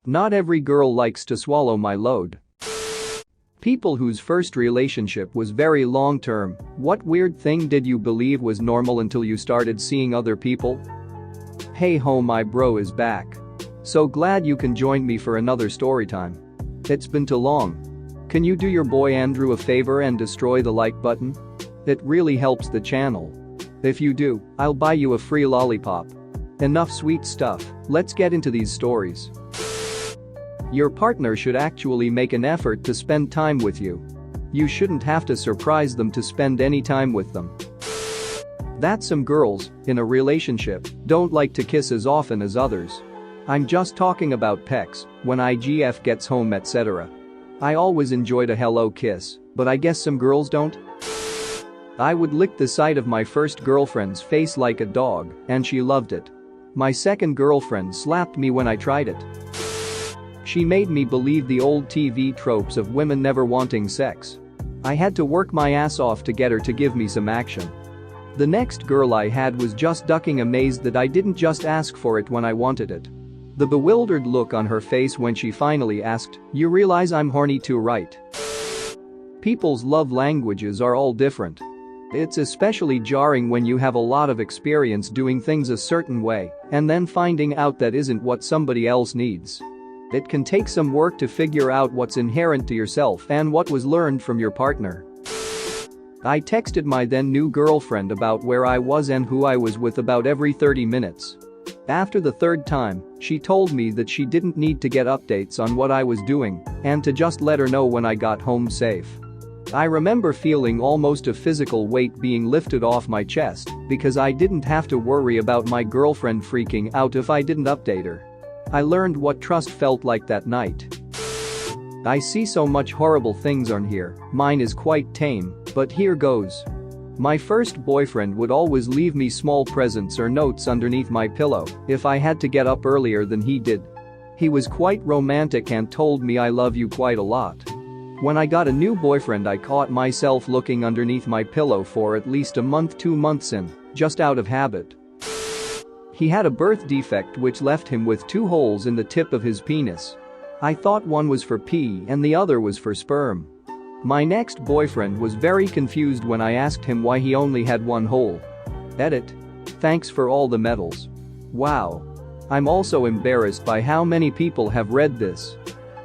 Not every girl likes to swallow my load. People whose first relationship was very long-term, what weird thing did you believe was normal until you started seeing other people? Hey ho, my bro is back. So glad you can join me for another story time. It's been too long. Can you do your boy Andrew a favor and destroy the like button? It really helps the channel. If you do, I'll buy you a free lollipop. Enough sweet stuff, let's get into these stories. Your partner should actually make an effort to spend time with you. You shouldn't have to surprise them to spend any time with them. That some girls, in a relationship, don't like to kiss as often as others. I'm just talking about pecks, when IGF gets home etc. I always enjoyed a hello kiss, but I guess some girls don't. I would lick the side of my first girlfriend's face like a dog, and she loved it. My second girlfriend slapped me when I tried it. She made me believe the old TV tropes of women never wanting sex. I had to work my ass off to get her to give me some action. The next girl I had was just ducking, amazed that I didn't just ask for it when I wanted it. The bewildered look on her face when she finally asked, "You realize I'm horny too, right?" People's love languages are all different. It's especially jarring when you have a lot of experience doing things a certain way and then finding out that isn't what somebody else needs. It can take some work to figure out what's inherent to yourself and what was learned from your partner. I texted my then new girlfriend about where I was and who I was with about every 30 minutes. After the third time, she told me that she didn't need to get updates on what I was doing and to just let her know when I got home safe. I remember feeling almost a physical weight being lifted off my chest because I didn't have to worry about my girlfriend freaking out if I didn't update her. I learned what trust felt like that night. I see so much horrible things on here, mine is quite tame, but here goes. My first boyfriend would always leave me small presents or notes underneath my pillow if I had to get up earlier than he did. He was quite romantic and told me I love you quite a lot. When I got a new boyfriend, I caught myself looking underneath my pillow for at least a month, 2 months in, just out of habit. He had a birth defect which left him with 2 holes in the tip of his penis. I thought one was for pee and the other was for sperm. My next boyfriend was very confused when I asked him why he only had 1 hole. Edit. Thanks for all the medals. Wow. I'm also embarrassed by how many people have read this.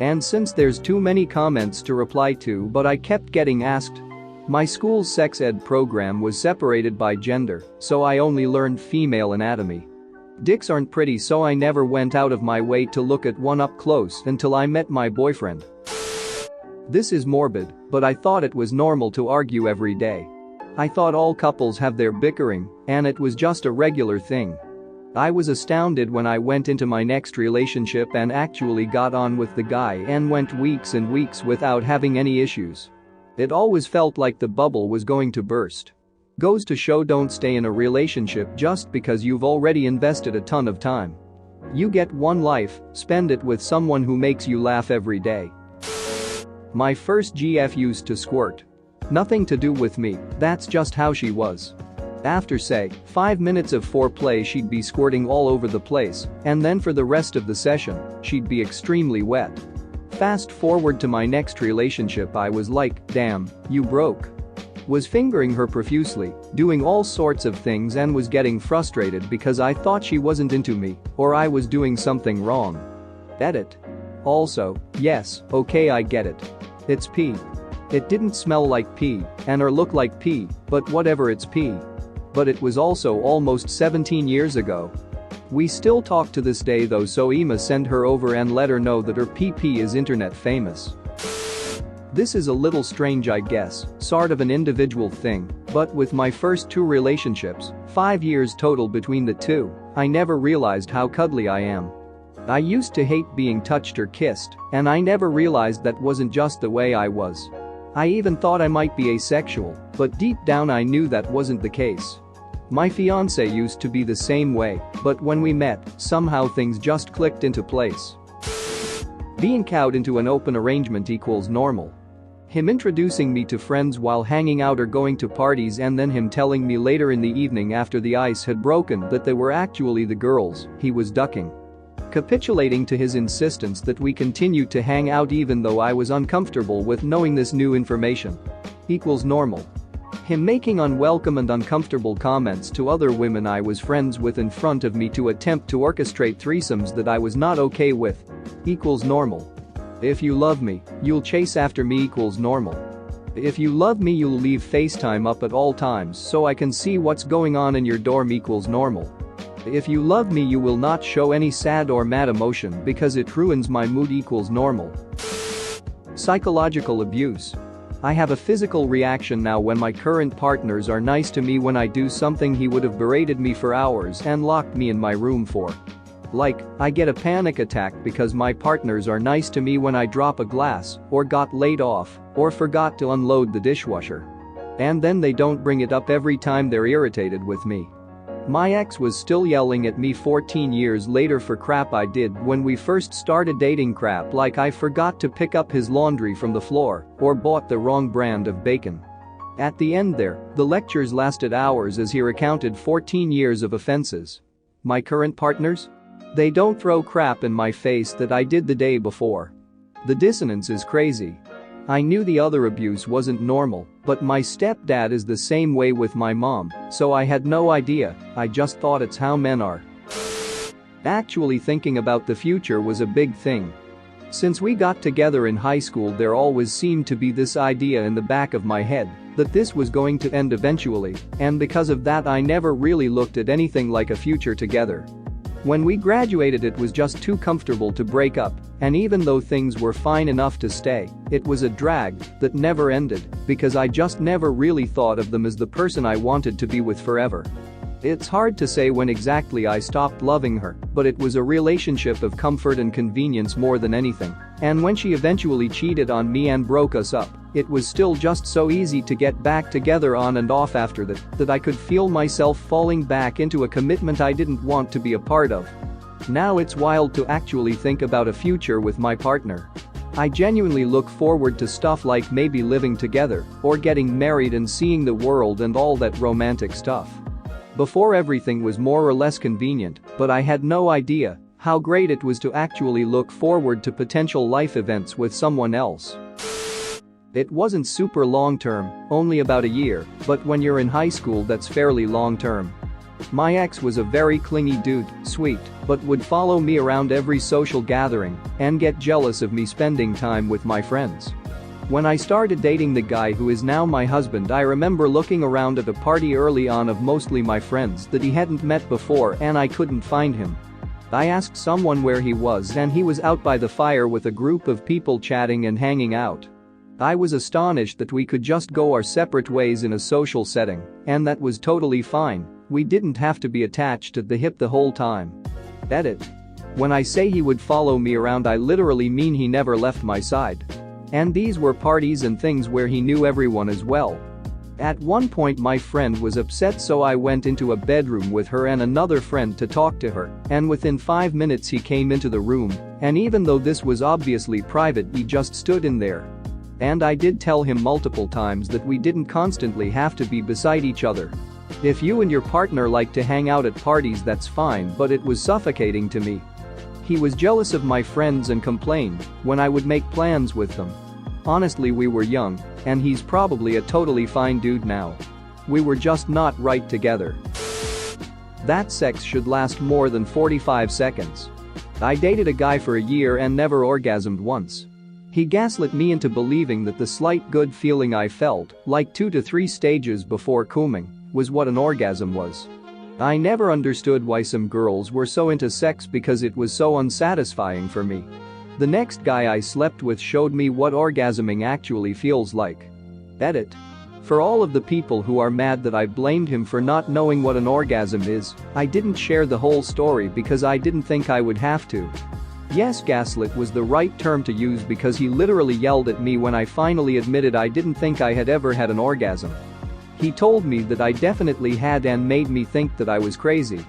And since there's too many comments to reply to, but I kept getting asked. My school's sex ed program was separated by gender, so I only learned female anatomy. Dicks aren't pretty, so I never went out of my way to look at one up close until I met my boyfriend. This is morbid, but I thought it was normal to argue every day. I thought all couples have their bickering, and it was just a regular thing. I was astounded when I went into my next relationship and actually got on with the guy and went weeks and weeks without having any issues. It always felt like the bubble was going to burst. Goes to show, don't stay in a relationship just because you've already invested a ton of time. You get one life, spend it with someone who makes you laugh every day. My first GF used to squirt. Nothing to do with me, that's just how she was. After say, 5 minutes of foreplay she'd be squirting all over the place, and then for the rest of the session, she'd be extremely wet. Fast forward to my next relationship, I was like, damn, you broke. Was fingering her profusely, doing all sorts of things, and was getting frustrated because I thought she wasn't into me or I was doing something wrong. Edit. Also, yes, okay, I get it. It's pee. It didn't smell like pee and or look like pee, but whatever, it's pee. But it was also almost 17 years ago. We still talk to this day though, so Emma, send her over and let her know that her PP is internet famous. This is a little strange, I guess, sort of an individual thing, but with my first 2 relationships, 5 years total between the 2, I never realized how cuddly I am. I used to hate being touched or kissed, and I never realized that wasn't just the way I was. I even thought I might be asexual, but deep down I knew that wasn't the case. My fiancé used to be the same way, but when we met, somehow things just clicked into place. Being cowed into an open arrangement equals normal. Him introducing me to friends while hanging out or going to parties, and then him telling me later in the evening after the ice had broken that they were actually the girls he was ducking. Capitulating to his insistence that we continued to hang out even though I was uncomfortable with knowing this new information. Equals normal. Him making unwelcome and uncomfortable comments to other women I was friends with in front of me to attempt to orchestrate threesomes that I was not okay with. Equals normal. If you love me, you'll chase after me. Equals normal. If you love me, you'll leave FaceTime up at all times so I can see what's going on in your dorm. Equals normal. If you love me, you will not show any sad or mad emotion because it ruins my mood. Equals normal. Psychological abuse. I have a physical reaction now when my current partners are nice to me when I do something he would have berated me for hours and locked me in my room for. Like, I get a panic attack because my partners are nice to me when I drop a glass, or got laid off, or forgot to unload the dishwasher. And then they don't bring it up every time they're irritated with me. My ex was still yelling at me 14 years later for crap I did when we first started dating, crap like I forgot to pick up his laundry from the floor or bought the wrong brand of bacon. At the end there, the lectures lasted hours as he recounted 14 years of offenses. My current partners? They don't throw crap in my face that I did the day before. The dissonance is crazy. I knew the other abuse wasn't normal, but my stepdad is the same way with my mom, so I had no idea, I just thought it's how men are. Actually thinking about the future was a big thing. Since we got together in high school, there always seemed to be this idea in the back of my head that this was going to end eventually, and because of that I never really looked at anything like a future together. When we graduated, it was just too comfortable to break up, and even though things were fine enough to stay, it was a drag that never ended because I just never really thought of them as the person I wanted to be with forever. It's hard to say when exactly I stopped loving her, but it was a relationship of comfort and convenience more than anything. And when she eventually cheated on me and broke us up, it was still just so easy to get back together on and off after that I could feel myself falling back into a commitment I didn't want to be a part of. Now it's wild to actually think about a future with my partner. I genuinely look forward to stuff like maybe living together or getting married and seeing the world and all that romantic stuff. Before, everything was more or less convenient, but I had no idea how great it was to actually look forward to potential life events with someone else. It wasn't super long term, only about a year, but when you're in high school that's fairly long term. My ex was a very clingy dude, sweet, but would follow me around every social gathering and get jealous of me spending time with my friends. When I started dating the guy who is now my husband, I remember looking around at a party early on of mostly my friends that he hadn't met before and I couldn't find him. I asked someone where he was and he was out by the fire with a group of people chatting and hanging out. I was astonished that we could just go our separate ways in a social setting, and that was totally fine. We didn't have to be attached at the hip the whole time. Edit. When I say he would follow me around, I literally mean he never left my side. And these were parties and things where he knew everyone as well. At one point my friend was upset, so I went into a bedroom with her and another friend to talk to her, and within 5 minutes he came into the room, and even though this was obviously private, he just stood in there. And I did tell him multiple times that we didn't constantly have to be beside each other. If you and your partner like to hang out at parties, that's fine, but it was suffocating to me. He was jealous of my friends and complained when I would make plans with them. Honestly, we were young, and he's probably a totally fine dude now. We were just not right together. That sex should last more than 45 seconds. I dated a guy for a year and never orgasmed once. He gaslit me into believing that the slight good feeling I felt, like 2 to 3 stages before coming, was what an orgasm was. I never understood why some girls were so into sex because it was so unsatisfying for me. The next guy I slept with showed me what orgasming actually feels like. Edit. For all of the people who are mad that I blamed him for not knowing what an orgasm is, I didn't share the whole story because I didn't think I would have to. Yes, gaslit was the right term to use because he literally yelled at me when I finally admitted I didn't think I had ever had an orgasm. He told me that I definitely had and made me think that I was crazy.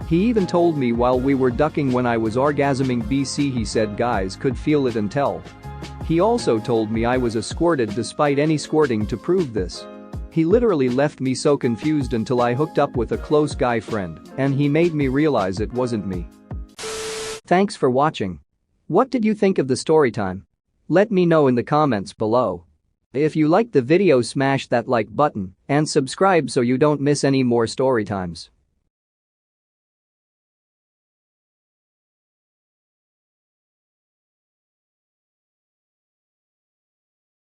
He even told me while we were ducking when I was orgasming BC, he said guys could feel it and tell. He also told me I was a squirted despite any squirting to prove this. He literally left me so confused until I hooked up with a close guy friend, and he made me realize it wasn't me. Thanks for watching. What did you think of the story time? Let me know in the comments below. If you liked the video, smash that like button and subscribe so you don't miss any more story times.